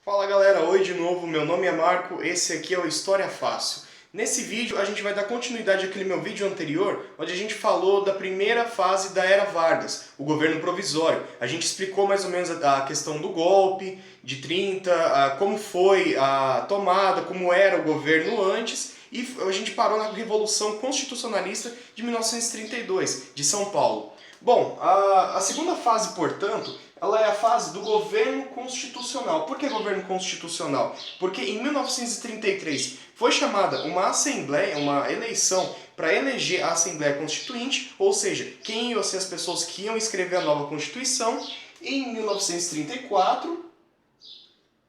Fala galera, oi de novo, meu nome é Marco, esse aqui é o História Fácil. Nesse vídeo a gente vai dar continuidade àquele meu vídeo anterior, onde a gente falou da primeira fase da Era Vargas, o governo provisório. A gente explicou mais ou menos a questão do golpe de 30, como foi a tomada, como era o governo antes, e a gente parou na Revolução Constitucionalista de 1932, de São Paulo. Bom, a segunda fase, portanto, ela é a fase do governo constitucional. Por que governo constitucional? Porque em 1933 foi chamada uma assembleia, uma eleição para eleger a Assembleia Constituinte, ou seja, quem iam ser as pessoas que iam escrever a nova Constituição. E em 1934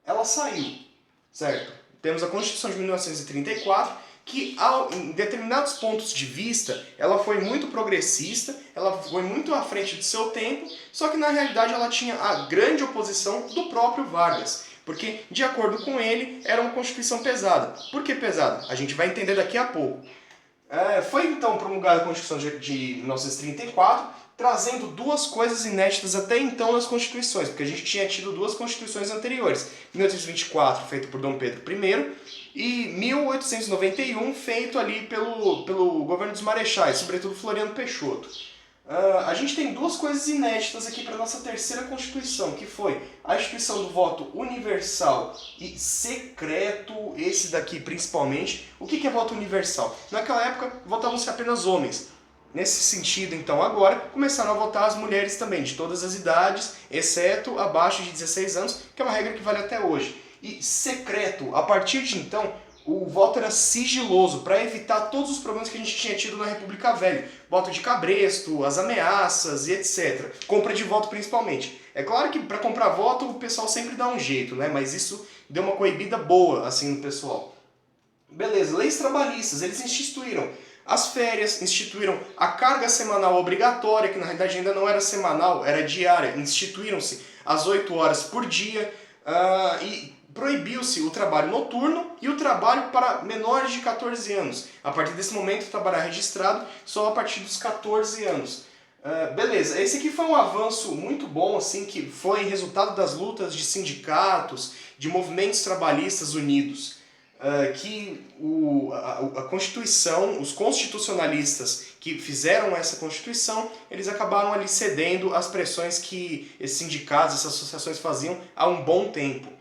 ela saiu, certo? Temos a Constituição de 1934, que em determinados pontos de vista ela foi muito progressista, ela foi muito à frente do seu tempo, só que na realidade ela tinha a grande oposição do próprio Vargas, porque de acordo com ele era uma Constituição pesada. Por que pesada? A gente vai entender daqui a pouco. Foi então promulgada a Constituição de 1934, trazendo duas coisas inéditas até então nas Constituições, porque a gente tinha tido duas Constituições anteriores, 1824, feito por Dom Pedro I, e 1891, feito ali pelo governo dos Marechais, sobretudo Floriano Peixoto. A gente tem duas coisas inéditas aqui para a nossa terceira Constituição, que foi a instituição do voto universal e secreto, esse daqui principalmente. O que é voto universal? Naquela época votavam-se apenas homens. Nesse sentido, então, agora começaram a votar as mulheres também, de todas as idades, exceto abaixo de 16 anos, que é uma regra que vale até hoje. E secreto, a partir de então, o voto era sigiloso, para evitar todos os problemas que a gente tinha tido na República Velha. Voto de cabresto, as ameaças e etc. Compra de voto principalmente. É claro que para comprar voto o pessoal sempre dá um jeito, né? Mas isso deu uma coibida boa assim no pessoal. Beleza, leis trabalhistas, eles instituíram as férias, instituíram a carga semanal obrigatória, que na realidade ainda não era semanal, era diária. Instituíram-se as 8 horas por dia e proibiu-se o trabalho noturno e o trabalho para menores de 14 anos. A partir desse momento, trabalhar registrado só a partir dos 14 anos. Beleza, esse aqui foi um avanço muito bom, assim, que foi resultado das lutas de sindicatos, de movimentos trabalhistas unidos. A Constituição, os constitucionalistas que fizeram essa Constituição, eles acabaram ali cedendo às pressões que esses sindicatos, essas associações faziam há um bom tempo.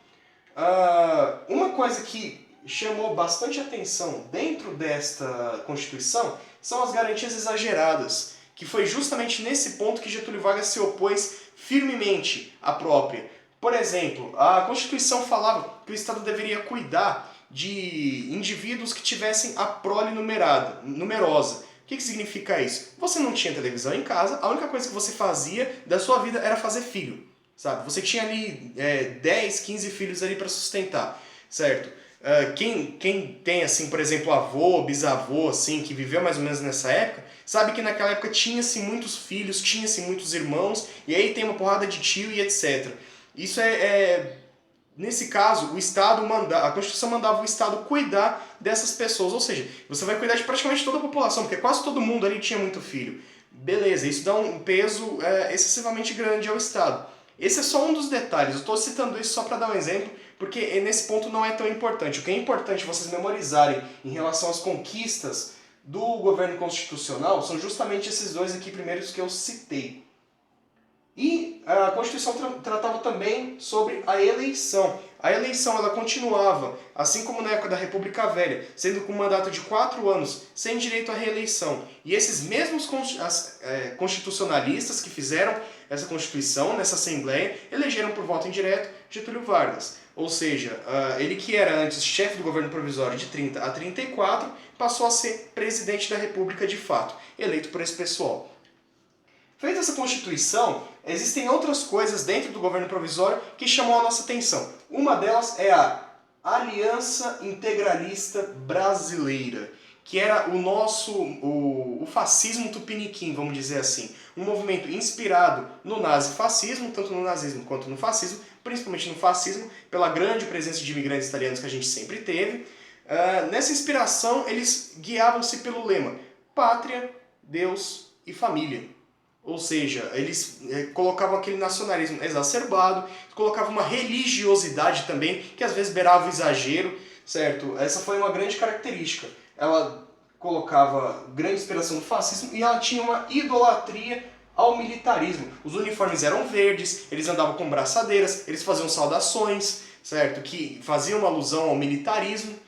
Uma coisa que chamou bastante atenção dentro desta Constituição são as garantias exageradas, que foi justamente nesse ponto que Getúlio Vargas se opôs firmemente à própria. Por exemplo, a Constituição falava que o Estado deveria cuidar de indivíduos que tivessem a prole numerosa. O que significa isso? Você não tinha televisão em casa, a única coisa que você fazia da sua vida era fazer filho. Sabe? Você tinha ali 10, 15 filhos ali para sustentar, certo? Quem tem, assim, por exemplo, avô, bisavô, assim, que viveu mais ou menos nessa época, sabe que naquela época tinha-se muitos filhos, tinha-se muitos irmãos, e aí tem uma porrada de tio e etc. Isso nesse caso, a Constituição mandava o Estado cuidar dessas pessoas, ou seja, você vai cuidar de praticamente toda a população, porque quase todo mundo ali tinha muito filho. Beleza, isso dá um peso excessivamente grande ao Estado. Esse é só um dos detalhes, eu estou citando isso só para dar um exemplo, porque nesse ponto não é tão importante. O que é importante vocês memorizarem em relação às conquistas do governo constitucional são justamente esses dois aqui primeiros que eu citei. E a Constituição tratava também sobre a eleição. A eleição ela continuava, assim como na época da República Velha, sendo com um mandato de 4 anos, sem direito à reeleição. E esses mesmos constitucionalistas que fizeram essa Constituição, nessa Assembleia, elegeram por voto indireto Getúlio Vargas. Ou seja, ele que era antes chefe do governo provisório de 30 a 34, passou a ser presidente da República de fato, eleito por esse pessoal. Feita essa Constituição, existem outras coisas dentro do governo provisório que chamam a nossa atenção. Uma delas é a Aliança Integralista Brasileira, que era o fascismo tupiniquim, vamos dizer assim. Um movimento inspirado no nazifascismo, tanto no nazismo quanto no fascismo, principalmente no fascismo, pela grande presença de imigrantes italianos que a gente sempre teve. Nessa inspiração, eles guiavam-se pelo lema Pátria, Deus e Família. Ou seja, eles colocavam aquele nacionalismo exacerbado, colocavam uma religiosidade também, que às vezes beirava o exagero, certo? Essa foi uma grande característica. Ela colocava grande inspiração do fascismo e ela tinha uma idolatria ao militarismo. Os uniformes eram verdes, eles andavam com braçadeiras, eles faziam saudações, certo? Que faziam uma alusão ao militarismo.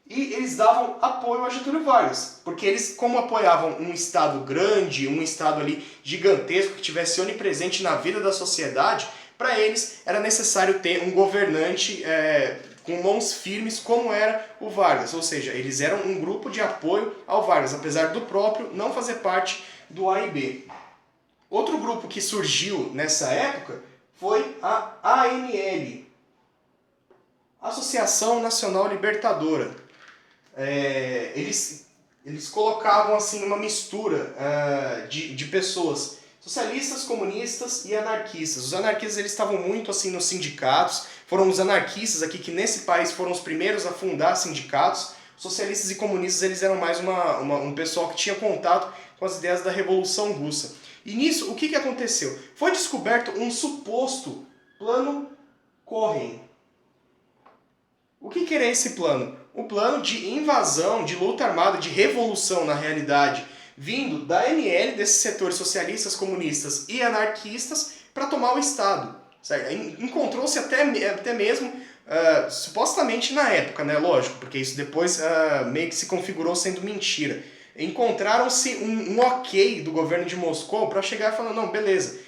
E eles davam apoio a Getúlio Vargas, porque eles, como apoiavam um Estado grande, um Estado ali gigantesco, que tivesse onipresente na vida da sociedade, para eles era necessário ter um governante com mãos firmes, como era o Vargas. Ou seja, eles eram um grupo de apoio ao Vargas, apesar do próprio não fazer parte do AIB. Outro grupo que surgiu nessa época foi a ANL, Associação Nacional Libertadora. Eles colocavam assim uma mistura de pessoas, socialistas, comunistas e anarquistas. Os anarquistas eles estavam muito assim nos sindicatos, foram os anarquistas aqui que nesse país foram os primeiros a fundar sindicatos. Socialistas e comunistas eles eram mais um pessoal que tinha contato com as ideias da Revolução Russa. E nisso, o que aconteceu? Foi descoberto um suposto plano Cohen. O que era esse plano? O plano de invasão, de luta armada, de revolução na realidade, vindo da ANL, desses setores socialistas, comunistas e anarquistas, para tomar o Estado. Encontrou-se até mesmo, supostamente na época, né? Lógico, porque isso depois meio que se configurou sendo mentira. Encontraram-se um ok do governo de Moscou para chegar e falar, não, beleza,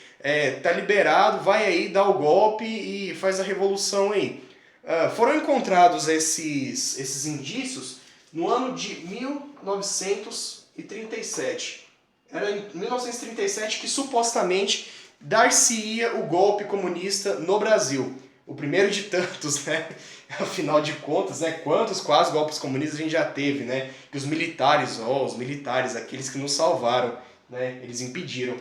tá liberado, vai aí, dá o golpe e faz a revolução aí. Foram encontrados esses indícios no ano de 1937. Era em 1937 que supostamente dar-se-ia o golpe comunista no Brasil. O primeiro de tantos, né? Afinal de contas, né? Quantos quase golpes comunistas a gente já teve, né? E os militares, aqueles que nos salvaram, né? Eles impediram.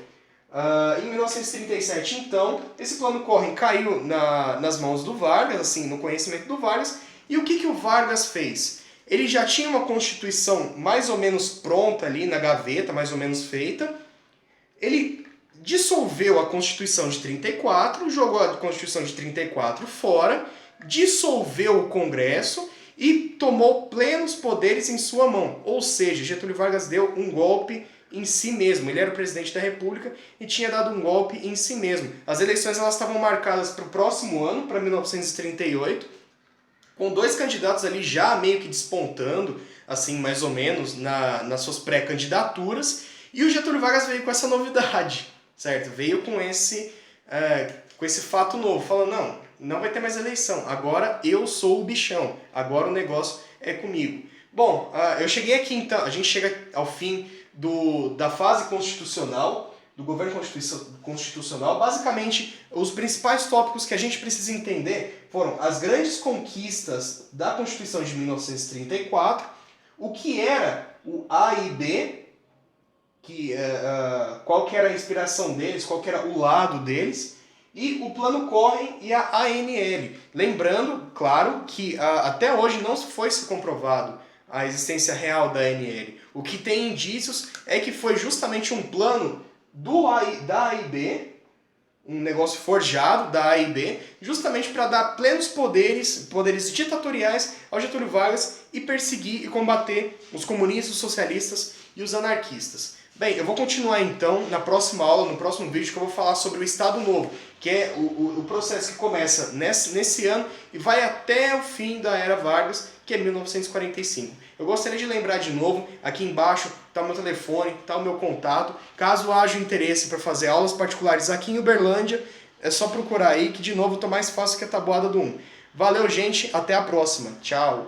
Em 1937, então, esse plano Cohen caiu nas mãos do Vargas, assim, no conhecimento do Vargas. E o que o Vargas fez? Ele já tinha uma constituição mais ou menos pronta ali na gaveta, mais ou menos feita. Ele dissolveu a Constituição de 34, jogou a Constituição de 34 fora, dissolveu o Congresso e tomou plenos poderes em sua mão. Ou seja, Getúlio Vargas deu um golpe em si mesmo. Ele era o presidente da República e tinha dado um golpe em si mesmo. As eleições elas estavam marcadas para o próximo ano, para 1938, com dois candidatos ali já meio que despontando, assim, mais ou menos, nas suas pré-candidaturas, e o Getúlio Vargas veio com essa novidade, certo? Veio com esse fato novo, falando, não vai ter mais eleição, agora eu sou o bichão, agora o negócio é comigo. Bom, eu cheguei aqui então, a gente chega ao fim da fase constitucional, do governo constitucional. Basicamente, os principais tópicos que a gente precisa entender foram as grandes conquistas da Constituição de 1934, o que era o AIB, qual que era a inspiração deles, qual que era o lado deles, e o Plano Cohen e a ANL. Lembrando, claro, que até hoje não foi se comprovado a existência real da ANL. O que tem indícios é que foi justamente um plano da AIB, um negócio forjado da AIB, justamente para dar plenos poderes ditatoriais ao Getúlio Vargas e perseguir e combater os comunistas, os socialistas e os anarquistas. Bem, eu vou continuar então na próxima aula, no próximo vídeo, que eu vou falar sobre o Estado Novo, que é o processo que começa nesse ano e vai até o fim da Era Vargas, que é 1945. Eu gostaria de lembrar de novo, aqui embaixo está o meu telefone, está o meu contato. Caso haja interesse para fazer aulas particulares aqui em Uberlândia, é só procurar aí, que de novo está mais fácil que a tabuada do 1. Valeu, gente, até a próxima. Tchau!